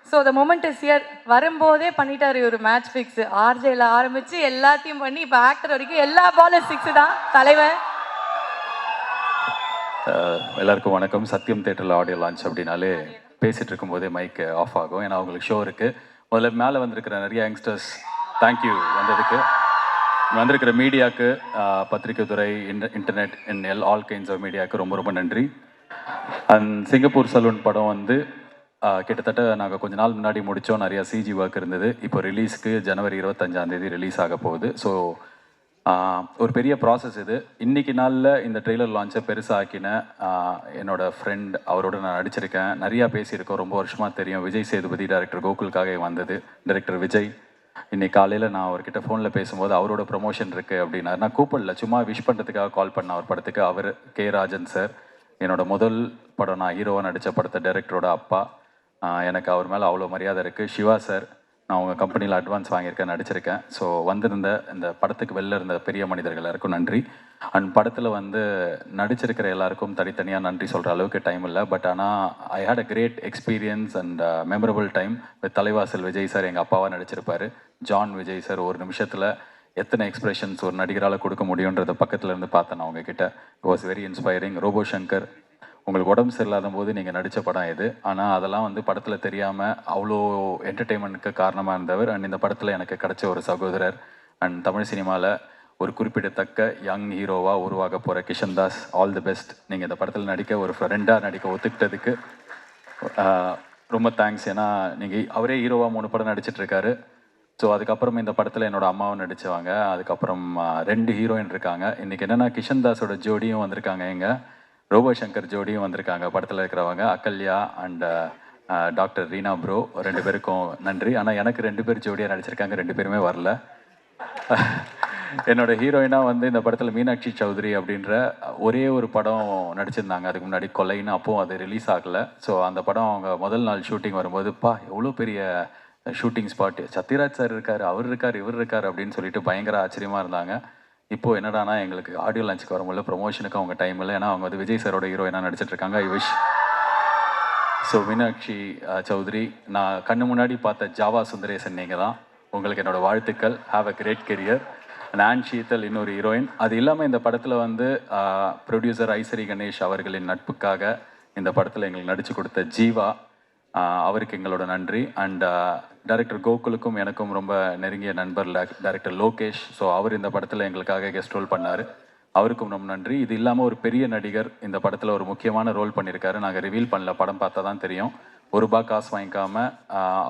So the moment is here. வரும்போதே பண்ணிட்டாரு ஒரு மேட்ச் ஃபிக்ஸ். ஆர்ஜேல ஆரம்பிச்சு எல்லாத்தையும் பண்ணி இப்போ ஆக்டர் வரைக்கும் எல்லா பாலும் 6 தான் தலைவர். எல்லாருக்கும் வணக்கம். சத்யம் தேட்டரில் ஆடியோ லான்ச் அப்படின்னாலே பேசிகிட்டு இருக்கும்போதே மைக் ஆஃப் ஆகும். ஏன்னா அவங்களுக்கு ஷோ இருக்குது. முதல்ல மேலே வந்திருக்கிற நிறைய யங்ஸ்டர்ஸ் தேங்க்யூ வந்ததுக்கு. வந்திருக்கிற மீடியாவுக்கு, பத்திரிகை துறை, internet in all kinds of மீடியாவுக்கு ரொம்ப ரொம்ப நன்றி. அண்ட் சிங்கப்பூர் சலூன் படம் வந்து கிட்டத்தட்ட நாங்கள் கொஞ்ச நாள் முன்னாடி முடித்தோம். நிறையா சிஜி ஒர்க் இருந்தது. இப்போ ரிலீஸ்க்கு ஜனவரி 25 ரிலீஸ் ஆக போகுது. ஸோ ஒரு பெரிய ப்ராசஸ் இது. இன்றைக்கி நாளில் இந்த ட்ரெய்லர் லான்ச்சை பெருசாக்கின என்னோட ஃப்ரெண்ட், அவரோட நான் நடிச்சிருக்கேன், நிறையா பேசியிருக்கோம், ரொம்ப வருஷமாக தெரியும். விஜய் சேதுபதி டைரக்டர் கோகுலுக்காக வந்தது. டைரக்டர் விஜய் இன்றைக்கி காலையில் நான் அவர்கிட்ட ஃபோனில் பேசும்போது அவரோட ப்ரொமோஷன் இருக்குது அப்படின்னாரு. நான் கூப்பிடல, சும்மா விஷ் பண்ணுறதுக்காக கால் பண்ண அவர் படத்துக்கு. அவர் கே ராஜன் சார், என்னோட முதல் படம் நான் ஹீரோவாக நடித்த படத்தை டைரக்டரோட அப்பா. எனக்கு அவர் மேலே அவ்வளோ மரியாதை இருக்குது. சிவா சார், நான் உங்கள் கம்பெனியில் அட்வான்ஸ் வாங்கியிருக்கேன், நடிச்சிருக்கேன். ஸோ வந்திருந்த இந்த படத்துக்கு வெளில இருந்த பெரிய மனிதர்கள் எல்லாருக்கும் நன்றி. அண்ட் படத்தில் வந்து நடிச்சிருக்கிற எல்லாருக்கும் தனித்தனியாக நன்றி சொல்கிற அளவுக்கு டைம் இல்லை. பட் ஆனால் I had a great experience and memorable time with Thalaivasal Vijay sir. எங்கள் அப்பாவாக நடிச்சிருப்பார். ஜான் விஜய் சார் ஒரு நிமிஷத்தில் எத்தனை எக்ஸ்பிரஷன்ஸ் ஒரு நடிகரால் கொடுக்க முடியுன்றதை பக்கத்தில் இருந்து பார்த்தேன் நான் அவங்கக்கிட்ட. It was very inspiring. Robo Shankar, உங்களுக்கு உடம்பு சரியில்லாத போது நீங்கள் நடித்த படம் இது. ஆனால் அதெல்லாம் வந்து படத்தில் தெரியாமல் அவ்வளோ என்டர்டெயின்மெண்ட்டுக்கு காரணமாக இருந்தவர். அண்ட் இந்த படத்தில் எனக்கு கிடைச்ச ஒரு சகோதரர். அண்ட் தமிழ் சினிமாவில் ஒரு குறிப்பிடத்தக்க யங் ஹீரோவாக உருவாக போகிற Kishan Das, all the best. நீங்கள் இந்த படத்தில் நடிக்க, ஒரு ஃப்ரெண்டாக நடிக்க ஒத்துக்கிட்டதுக்கு ரொம்ப தேங்க்ஸ். ஏன்னா நீங்கள் அவரே ஹீரோவாக 3 படம் நடிச்சிட்ருக்காரு. ஸோ அதுக்கப்புறம் இந்த படத்தில் என்னோட அம்மாவும் நடித்தவங்க. அதுக்கப்புறம் 2 ஹீரோயின் இருக்காங்க. இன்றைக்கி என்னென்னா கிஷன் தாஸோட ஜோடியும் வந்திருக்காங்க. எங்கள் ரோபோ சங்கர் ஜோடியும் வந்திருக்காங்க. படத்தில் இருக்கிறவங்க Ahalya and doctor Reena bro, 2 பேருக்கும் நன்றி. ஆனால் எனக்கு 2 பேர் ஜோடியாக நடிச்சிருக்காங்க, 2 பேருமே வரல. என்னோட ஹீரோயினாக வந்து இந்த படத்தில் மீனாட்சி சௌத்ரி அப்படின்ற ஒரே ஒரு படம் நடிச்சிருந்தாங்க அதுக்கு முன்னாடி, கொலைன்னு. அப்போது அது ரிலீஸ் ஆகலை. ஸோ அந்த படம் அவங்க முதல் நாள் ஷூட்டிங் வரும்போது, எவ்வளோ பெரிய ஷூட்டிங் ஸ்பாட்டு, சத்யராஜ் சார் இருக்கார், அவர் இருக்கார், இவர் இருக்கார் அப்படின்னு சொல்லிட்டு பயங்கர ஆச்சரியமாக இருந்தாங்க. இப்போது என்னடானா எங்களுக்கு ஆடியோ லான்ச்சுக்கு வரும்போது ப்ரொமோஷனுக்கு அவங்க டைம் இல்லை. ஏன்னா அவங்க வந்து விஜய் சாரோட ஹீரோயினாக நடிச்சிட்ருக்காங்க. I wish. So Meenakshi Chaudhary, நான் கண்ணு முன்னாடி பார்த்த ஜாவா சுந்தரேசன் நீங்கள் தான். உங்களுக்கு என்னோடய வாழ்த்துக்கள். Have a great career. நான் ஷீத்தல் இன்னொரு ஹீரோயின். அது இல்லாமல் இந்த படத்தில் வந்து ப்ரொடியூசர் ஐசரி கணேஷ் அவர்களின் நட்புக்காக இந்த படத்தில் எங்களுக்கு நடித்து கொடுத்த ஜீவா, அவருக்கு எங்களோட நன்றி. அண்ட் டைரக்டர் கோகுலுக்கும் எனக்கும் ரொம்ப நெருங்கிய நண்பர் டைரக்டர் லோகேஷ். ஸோ அவர் இந்த படத்தில் எங்களுக்காக கெஸ்ட் ரோல் பண்ணார், அவருக்கும் ரொம்ப நன்றி. இது இல்லாமல் ஒரு பெரிய நடிகர் இந்த படத்தில் ஒரு முக்கியமான ரோல் பண்ணியிருக்காரு. நாங்கள் ரிவீல் பண்ணல, படம் பார்த்தா தான் தெரியும். ₹1 காசு வாங்கிக்காமல்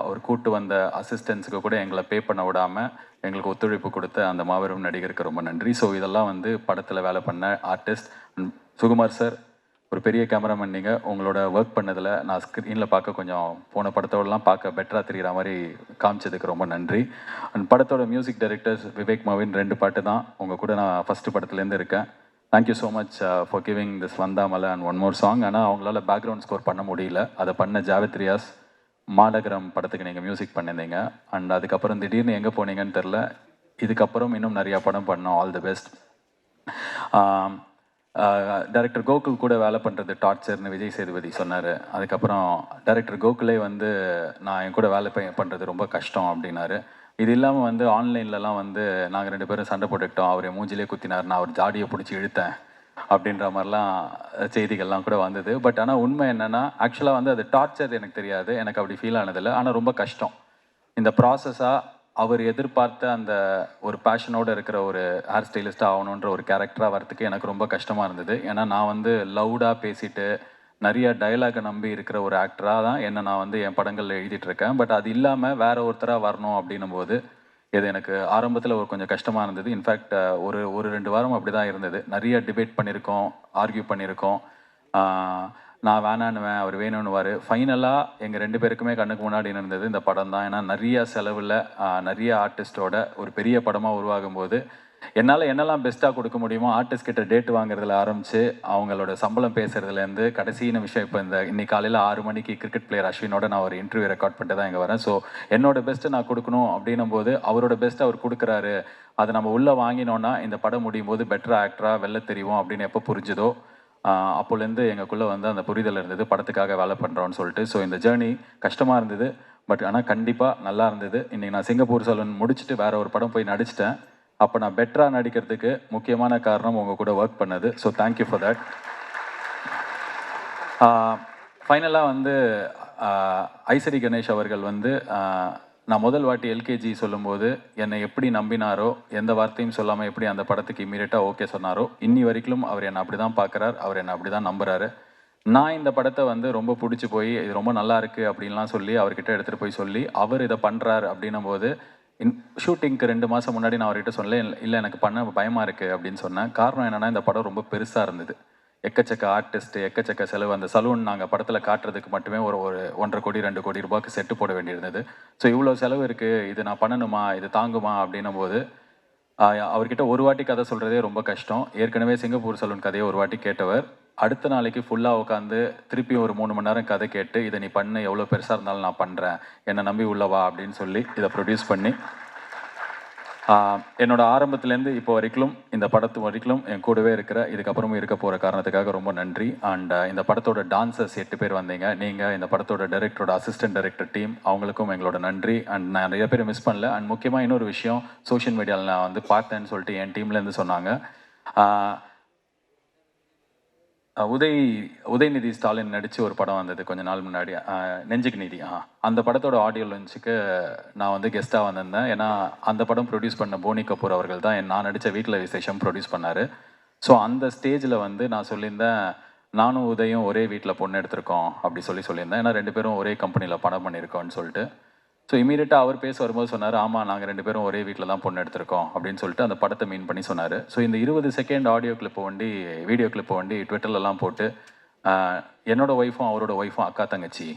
அவர் கூட்டு வந்த அசிஸ்டன்ஸுக்கு கூட எங்களை பே பண்ண விடாமல் எங்களுக்கு ஒத்துழைப்பு கொடுத்த அந்த மாபெரும் நடிகருக்கு ரொம்ப நன்றி. ஸோ இதெல்லாம் வந்து படத்தில் வேலை பண்ண ஆர்டிஸ்ட். சுகுமார் சார், ஒரு பெரிய கேமராமேன் நீங்கள். உங்களோட ஒர்க் பண்ணதில் நான் ஸ்க்ரீனில் பார்க்க கொஞ்சம் போன படத்தோடலாம் பார்க்க பெட்டராக தெரிகிற மாதிரி காமிச்சதுக்கு ரொம்ப நன்றி. அண்ட் படத்தோட மியூசிக் டைரக்டர்ஸ் விவேக் மவின், 2 பாட்டு தான் உங்கள் கூட நான் ஃபஸ்ட்டு படத்துலேருந்து இருக்கேன். Thank you so much for giving this வந்தாமலை அண்ட் ஒன் மோர் சாங். ஆனால் அவங்களால பேக்ரவுண்ட் ஸ்கோர் பண்ண முடியல. அதை பண்ண ஜாவேத் ரியாஸ், மாநகரம் படத்துக்கு நீங்கள் மியூசிக் பண்ணியிருந்தீங்க. அண்ட் அதுக்கப்புறம் திடீர்னு எங்கே போனீங்கன்னு தெரில. இதுக்கப்புறம் இன்னும் நிறையா படம் பண்ணோம். All the best. Director Gokul கூட வேலை பண்ணுறது டார்ச்சர்னு விஜய் சேதுபதி சொன்னார். அதுக்கப்புறம் டைரக்டர் கோகுலே வந்து நான் என் கூட வேலை பண்ணுறது ரொம்ப கஷ்டம் அப்படின்னாரு. இது இல்லாமல் வந்து ஆன்லைன்லலாம் வந்து நாங்கள் 2 பேரும் சண்டை போட்டுக்கிட்டோம், அவர் என் மூஞ்சிலே குத்தினார், நான் அவர் ஜாடியை பிடிச்சி இழுத்தேன் அப்படின்ற மாதிரிலாம் செய்திகள்லாம் கூட வந்தது. பட் ஆனால் உண்மை என்னென்னா, ஆக்சுவலாக வந்து அது டார்ச்சர் எனக்கு தெரியாது, எனக்கு அப்படி ஃபீல் ஆனதில்லை. ஆனால் ரொம்ப கஷ்டம். இந்த ப்ராசஸாக அவர் எதிர்பார்த்த அந்த ஒரு பேஷனோடு இருக்கிற ஒரு ஹேர் ஸ்டைலிஸ்ட்டாக ஆகணுன்ற ஒரு கேரக்டராக வரத்துக்கு எனக்கு ரொம்ப கஷ்டமாக இருந்தது. ஏன்னா நான் வந்து லவுடாக பேசிட்டு நிறைய டைலாகை நம்பி இருக்கிற ஒரு ஆக்டராக தான் என்னை நான் வந்து என் படங்களில் எழுதிட்டுருக்கேன். பட் அது இல்லாமல் வேறு ஒருத்தராக வரணும் அப்படின்னும் போது இது எனக்கு ஆரம்பத்தில் ஒரு கொஞ்சம் கஷ்டமாக இருந்தது. இன்ஃபேக்ட் ஒரு 2 வாரம் அப்படி தான் இருந்தது. நிறைய டிபேட் பண்ணியிருக்கோம், ஆர்கியூ பண்ணியிருக்கோம். நான் வேணான்னுவேன், அவர் வேணும்னுவார். ஃபைனலாக எங்கள் 2 பேருக்குமே கண்ணுக்கு முன்னாடி இருந்தது இந்த படம் தான். ஏன்னா நிறைய செலவில் நிறைய ஆர்டிஸ்டோட ஒரு பெரிய படமாக உருவாகும் போது என்னால் என்னெல்லாம் பெஸ்ட்டாக கொடுக்க முடியுமோ, ஆர்டிஸ்ட் கிட்ட டேட் வாங்குறதுல ஆரம்பித்து அவங்களோட சம்பளம் பேசுகிறதுலேருந்து கடைசி நிமிஷம் இப்போ இன்னைக்கு காலையில் 6 மணிக்கு கிரிக்கெட் பிளேயர் அஸ்வினோட நான் ஒரு இன்டர்வியூ ரெக்கார்ட் பண்ணிட்டு தான் இங்கே வரேன். ஸோ என்னோட பெஸ்ட்டை நான் கொடுக்கணும் அப்படின்னும் போது அவரோட பெஸ்ட்டை அவர் கொடுக்குறாரு. அதை நம்ம உள்ளே வாங்கினோன்னா இந்த படம் முடியும் போது பெட்டராக ஆக்டராக வெளில தெரியும் அப்படின்னு எப்போ புரிஞ்சுதோ அப்போலேருந்து எங்களுக்குள்ளே வந்து அந்த புரிதல் இருந்தது, படத்துக்காக வேலை பண்ணுறோன்னு சொல்லிட்டு. ஸோ இந்த ஜேர்னி கஷ்டமாக இருந்தது. பட் ஆனால் கண்டிப்பாக நல்லா இருந்தது. இன்றைக்கி நான் சிங்கப்பூர் சலூன் முடிச்சுட்டு வேற ஒரு படம் போய் நடிச்சிட்டேன். அப்போ நான் பெட்டராக நடிக்கிறதுக்கு முக்கியமான காரணம் உங்கள் கூட ஒர்க் பண்ணது. So thank you for that. ஃபைனலாக வந்து ஐசரி கணேஷ் அவர்கள் வந்து நான் முதல் வாட்டி எல்கேஜி சொல்லும்போது என்னை எப்படி நம்பினாரோ, எந்த வார்த்தையும் சொல்லாமல் எப்படி அந்த படத்துக்கு இம்மீடியட்டாக ஓகே சொன்னாரோ, இன்னி வரைக்கும் அவர் என்னை அப்படி தான் பார்க்குறார், அவர் என்னை அப்படி தான் நம்புகிறாரு. நான் இந்த படத்தை வந்து ரொம்ப பிடிச்சி போய் இது ரொம்ப நல்லா இருக்குது அப்படின்லாம் சொல்லி அவர்கிட்ட எடுத்துகிட்டு போய் சொல்லி அவர் இதை பண்ணுறார் அப்படின்னும் போது ஷூட்டிங்க்கு 2 மாதம் முன்னாடி நான் அவர்கிட்ட சொன்னேன், இல்லை எனக்கு பண்ண பயமாக இருக்குது அப்படின்னு சொன்னேன். காரணம் என்னென்னா இந்த படம் ரொம்ப பெருசாக இருந்தது. எக்கச்சக்க ஆர்டிஸ்ட்டு, எக்கச்சக்க செலவு. அந்த சலூன் நாங்கள் படத்தில் காட்டுறதுக்கு மட்டுமே ஒரு 1.5 கோடி 2 கோடி ரூபாய்க்கு செட்டு போட வேண்டியிருந்தது. ஸோ இவ்வளோ செலவு இருக்குது, இது நான் பண்ணணுமா, இது தாங்குமா அப்படின்னும் போது அவர்கிட்ட ஒரு வாட்டி கதை சொல்கிறதே ரொம்ப கஷ்டம். ஏற்கனவே சிங்கப்பூர் சலூன் கதையை ஒரு வாட்டி கேட்டவர் அடுத்த நாளைக்கு ஃபுல்லாக உட்காந்து திருப்பி ஒரு 3 மணி நேரம் கதை கேட்டு இதை நீ பண்ணு, எவ்வளோ பெருசாக இருந்தாலும் நான் பண்ணுறேன், என்னை நம்பி உள்ளவா அப்படின்னு சொல்லி இதை ப்ரொடியூஸ் பண்ணி என்னோட ஆரம்பத்துலேருந்து இப்போ வரைக்கும் இந்த படத்து வரைக்கும் என் கூடவே இருக்கிற, இதுக்கப்புறமும் இருக்க போகிற காரணத்துக்காக ரொம்ப நன்றி. அண்ட் இந்த படத்தோட டான்சர்ஸ் 8 பேர் வந்தீங்க. நீங்கள் இந்த படத்தோட டைரக்டரோட அசிஸ்டன்ட் டைரக்டர் டீம், அவங்களுக்கும் எங்களோட நன்றி. அண்ட் நான் நிறைய பேர் மிஸ் பண்ணல. அண்ட் முக்கியமாக இன்னொரு விஷயம், சோஷியல் மீடியாவில் நான் வந்து பார்த்தேன்னு சொல்லிட்டு என் டீம்லேருந்து சொன்னாங்க. உதயநிதி ஸ்டாலின் நடித்து ஒரு படம் வந்தது கொஞ்ச நாள் முன்னாடி, நெஞ்சுக்கு நீதி. அந்த படத்தோட ஆடியோ லான்ச்சுக்கு நான் வந்து கெஸ்ட்டாக வந்திருந்தேன். ஏன்னா அந்த படம் ப்ரொடியூஸ் பண்ண போனி கபூர் அவர்கள் தான் நான் நடித்த வீட்டில் விசேஷம் ப்ரொடியூஸ் பண்ணார். ஸோ அந்த ஸ்டேஜில் வந்து நான் சொல்லியிருந்தேன், நானும் உதயும் ஒரே வீட்டில் பொண்ணு எடுத்திருக்கோம் அப்படி சொல்லியிருந்தேன். ஏன்னா 2 பேரும் ஒரே கம்பெனியில் படம் பண்ணியிருக்கோன்னு சொல்லிட்டு. ஸோ இமீடியட்டாக அவர் பேச வரும்போது சொன்னார், ஆமாம் நாங்கள் 2 பேரும் ஒரே வீட்டில் தான் பொண்ணு எடுத்திருக்கோம் அப்படின்னு சொல்லிட்டு அந்த படத்தை மீன் பண்ணி சொன்னார். ஸோ இந்த 20 செகண்ட் ஆடியோ கிளிப்பை வீடியோ கிளிப்பை ட்விட்டர்லலாம் போட்டு என்னோட ஒய்ஃபும் அவரோட ஒய்ஃபும் அக்கா தங்கச்சி,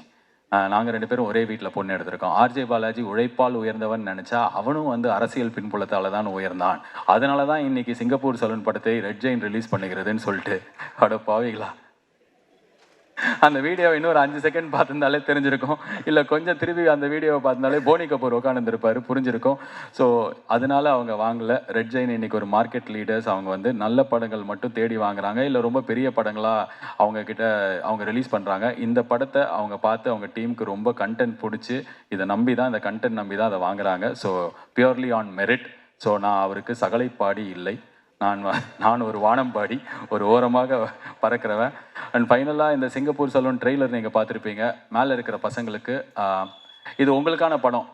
நாங்கள் 2 பேரும் ஒரே வீட்டில் பொண்ணு எடுத்திருக்கோம். ஆர்ஜே பாலாஜி உழைப்பால் உயர்ந்தவன் நினச்சா அவனும் வந்து அரசியல் பின்புலத்தால் தான் உயர்ந்தான், அதனால தான் இன்றைக்கி சிங்கப்பூர் சலூன் படத்தை ரெட் ஜெயின் ரிலீஸ் பண்ணுகிறதுன்னு சொல்லிட்டு அட பாவிங்களா. அந்த வீடியோவை இன்னொரு 5 செகண்ட் பார்த்துருந்தாலே தெரிஞ்சிருக்கும், இல்லை கொஞ்சம் திருப்பி அந்த வீடியோவை பார்த்துருந்தாலே போனி கபூர் உட்காந்துருப்பாரு, புரிஞ்சிருக்கும். ஸோ அதனால அவங்க வாங்கலை. ரெட் ஜெயின் இன்னைக்கு ஒரு மார்க்கெட் லீடர்ஸ். அவங்க வந்து நல்ல படங்கள் மட்டும் தேடி வாங்குறாங்க, இல்லை ரொம்ப பெரிய படங்களாக அவங்க ரிலீஸ் பண்ணுறாங்க. இந்த படத்தை அவங்க பார்த்து அவங்க டீமுக்கு ரொம்ப கண்டென்ட் பிடிச்சி இதை நம்பி தான், இந்த கண்டென்ட் நம்பி தான் அதை வாங்குறாங்க. So purely on merit. So நான் அவருக்கு சகலைப்பாடி இல்லை, நான் ஒரு வானம்பாடி, ஒரு ஓரமாக பறக்கிறவன். அண்ட் ஃபைனலாக இந்த சிங்கப்பூர் சலூன் ட்ரெய்லர் நீங்கள் பார்த்துருப்பீங்க. மேலே இருக்கிற பசங்களுக்கு இது உங்களுக்கான படம்.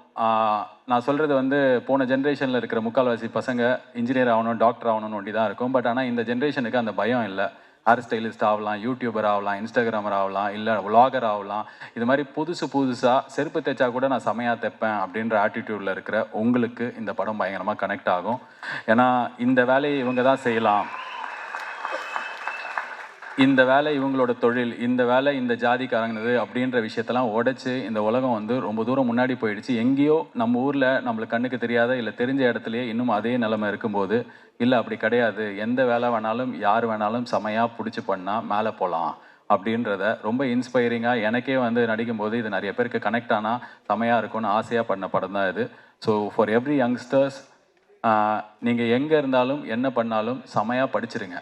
நான் சொல்கிறது வந்து போன ஜென்ரேஷனில் இருக்கிற முக்கால்வாசி பசங்க இன்ஜினியர் ஆகணும், டாக்டர் ஆகணும்னு ஒண்டி தான் இருக்கும். பட் ஆனால் இந்த ஜென்ரேஷனுக்கு அந்த பயம் இல்லை. ஹேர் ஸ்டைலிஸ்ட் ஆகலாம், யூடியூபர் ஆகலாம், இன்ஸ்டாகிராமர் ஆகலாம், இல்லை விளாகர் ஆகலாம். இது மாதிரி புதுசாக செருப்பு தைச்சா கூட நான் செமையாக தைப்பேன் அப்படின்ற ஆட்டிடியூடில் இருக்கிற உங்களுக்கு இந்த படம் பயங்கரமாக கனெக்ட் ஆகும். ஏன்னா இந்த வேலையை இவங்க தான் செய்யலாம், இந்த வேலை இவங்களோட தொழில், இந்த வேலை இந்த ஜாதிக்காரங்கிறது அப்படின்ற விஷயத்தெல்லாம் உடைச்சு இந்த உலகம் வந்து ரொம்ப தூரம் முன்னாடி போயிடுச்சு. எங்கேயோ நம்ம ஊரில் நம்மளுக்கு கண்ணுக்கு தெரியாத இல்லை தெரிஞ்ச இடத்துலையே இன்னும் அதே நிலைமை இருக்கும்போது, இல்லை அப்படி கிடையாது, எந்த வேலை வேணாலும் யார் வேணாலும் செமையாக பிடிச்சி பண்ணால் மேலே போகலாம் அப்படின்றத ரொம்ப இன்ஸ்பைரிங்காக எனக்கே வந்து நடிக்கும்போது இது நிறைய பேருக்கு கனெக்ட் ஆனால் செமையாக இருக்கும்னு ஆசையாக பண்ண படம் தான் இது. ஸோ ஃபார் எவ்ரி யங்ஸ்டர்ஸ், நீங்கள் எங்கே இருந்தாலும் என்ன பண்ணாலும் செமையாக படிச்சிருங்க.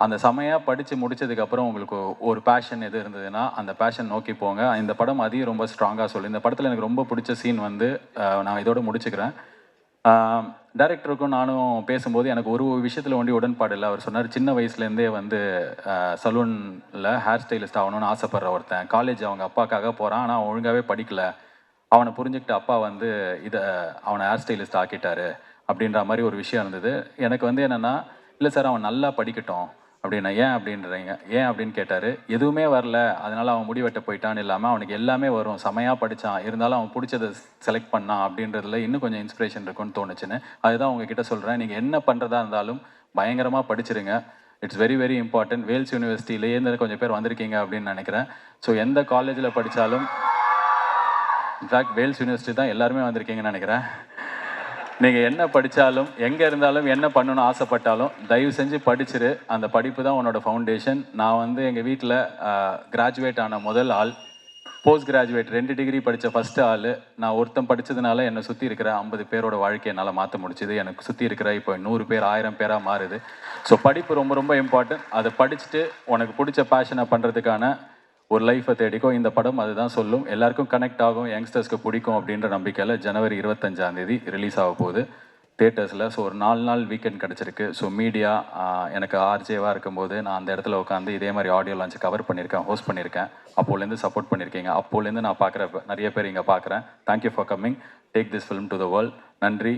அந்த செமையாக படித்து முடித்ததுக்கப்புறம் உங்களுக்கு ஒரு பேஷன் எது இருந்ததுன்னா அந்த பேஷன் நோக்கி போங்க. இந்த படம் அதையும் ரொம்ப ஸ்ட்ராங்காக சொல்லி, இந்த படத்தில் எனக்கு ரொம்ப பிடிச்ச சீன் வந்து நான் இதோடு முடிச்சுக்கிறேன். டைரக்டருக்கும் நானும் பேசும்போது எனக்கு ஒரு விஷயத்தில் ஒண்டி உடன்பாடு இல்லை. அவர் சொன்னார், சின்ன வயசுலேருந்தே வந்து சலூனில் ஹேர் ஸ்டைலிஸ்ட் ஆகணும்னு ஆசைப்படுற ஒருத்தன் காலேஜ் அவங்க அப்பாக்காக போகிறான், ஆனால் ஒழுங்காகவே படிக்கலை, அவனை புரிஞ்சுக்கிட்டு அப்பா வந்து அவனை ஹேர் ஸ்டைலிஸ்ட் ஆக்கிட்டாரு அப்படின்ற மாதிரி ஒரு விஷயம் இருந்தது. எனக்கு வந்து என்னென்னா, இல்லை சார் அவன் நல்லா படிக்கட்டும் அப்படின்னா, ஏன் அப்படின்னு கேட்டார். எதுவுமே வரல அதனால் அவன் முடிவெட்ட போயிட்டான்னு இல்லாமல் அவனுக்கு எல்லாமே வரும், செமையாக படித்தான், இருந்தாலும் அவன் பிடிச்சதை செலக்ட் பண்ணான் அப்படின்றதுல இன்னும் கொஞ்சம் இன்ஸ்பிரேஷன் இருக்குன்னு தோணுச்சுன்னு அதுதான் உங்ககிட்ட சொல்கிறேன். நீங்கள் என்ன பண்ணுறதா இருந்தாலும் பயங்கரமாக படிச்சிருங்க. It's very very important. Vels யூனிவர்சிட்டியிலேருந்து கொஞ்சம் பேர் வந்திருக்கீங்க அப்படின்னு நினைக்கிறேன். ஸோ எந்த காலேஜில் படித்தாலும், இன்ஃபேக்ட் வேல்ஸ் யூனிவர்சிட்டி தான் எல்லாருமே வந்திருக்கீங்கன்னு நினைக்கிறேன். நீங்கள் என்ன படித்தாலும், எங்கே இருந்தாலும், என்ன பண்ணணும்னு ஆசைப்பட்டாலும் தயவு செஞ்சு படிச்சிரு. அந்த படிப்பு தான் உன்னோட ஃபவுண்டேஷன். நான் வந்து எங்கள் வீட்டில் கிராஜுவேட் ஆன முதல் ஆள், போஸ்ட் கிராஜுவேட் 2 டிகிரி படித்த ஃபஸ்ட்டு ஆள். நான் ஒருத்தன் படித்ததுனால என்னை சுற்றி இருக்கிற 50 பேரோட வாழ்க்கையை என்னால் மாற்ற முடிச்சுது. எனக்கு சுற்றி இருக்கிற இப்போ 100 பேர் 1000 பேராக மாறுது. ஸோ படிப்பு ரொம்ப ரொம்ப இம்பார்ட்டன்ட். அதை படிச்சுட்டு உனக்கு பிடிச்ச பேஷனை பண்ணுறதுக்கான ஒரு லைஃப்பை தேடிக்கோ. இந்த படம் அதுதான் சொல்லும். எல்லாருக்கும் கனெக்ட் ஆகும், யங்ஸ்டர்ஸ்க்கு பிடிக்கும் அப்படின்ற நம்பிக்கையில் ஜனவரி 25 ரிலீஸ் ஆக போகுது தேட்டர்ஸில். ஸோ ஒரு 4 நாள் வீக்கெண்ட் கிடச்சிருக்கு. ஸோ மீடியா எனக்கு ஆர்ஜேவாக இருக்கும்போது நான் அந்த இடத்துல உட்காந்து இதே மாதிரி ஆடியோ லான்ச் கவர் பண்ணியிருக்கேன், ஹோஸ்ட் பண்ணியிருக்கேன். அப்போலேருந்து சப்போர்ட் பண்ணியிருக்கீங்க. அப்போலேருந்து நான் பார்க்குற நிறைய பேர் இங்கே பார்க்குறேன். Thank you for coming. Take this film to the world. நன்றி.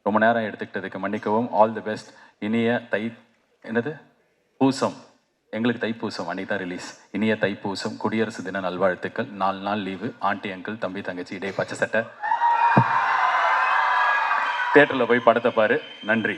ரொம்ப நேரம் எடுத்துக்கிட்டதுக்கு மன்னிக்கவும். All the best. இனிய பூசம், எங்களுக்கு தைப்பூசம் அன்றைக்கி தான் ரிலீஸ். இனிய தைப்பூசம், குடியரசு தின நல்வாழ்த்துக்கள். 4 நாள் லீவு. ஆண்டி அங்கிள், தம்பி தங்கச்சி, டே பச்சை சட்டை, தேட்டரில் போய் படத்தை பாரு. நன்றி.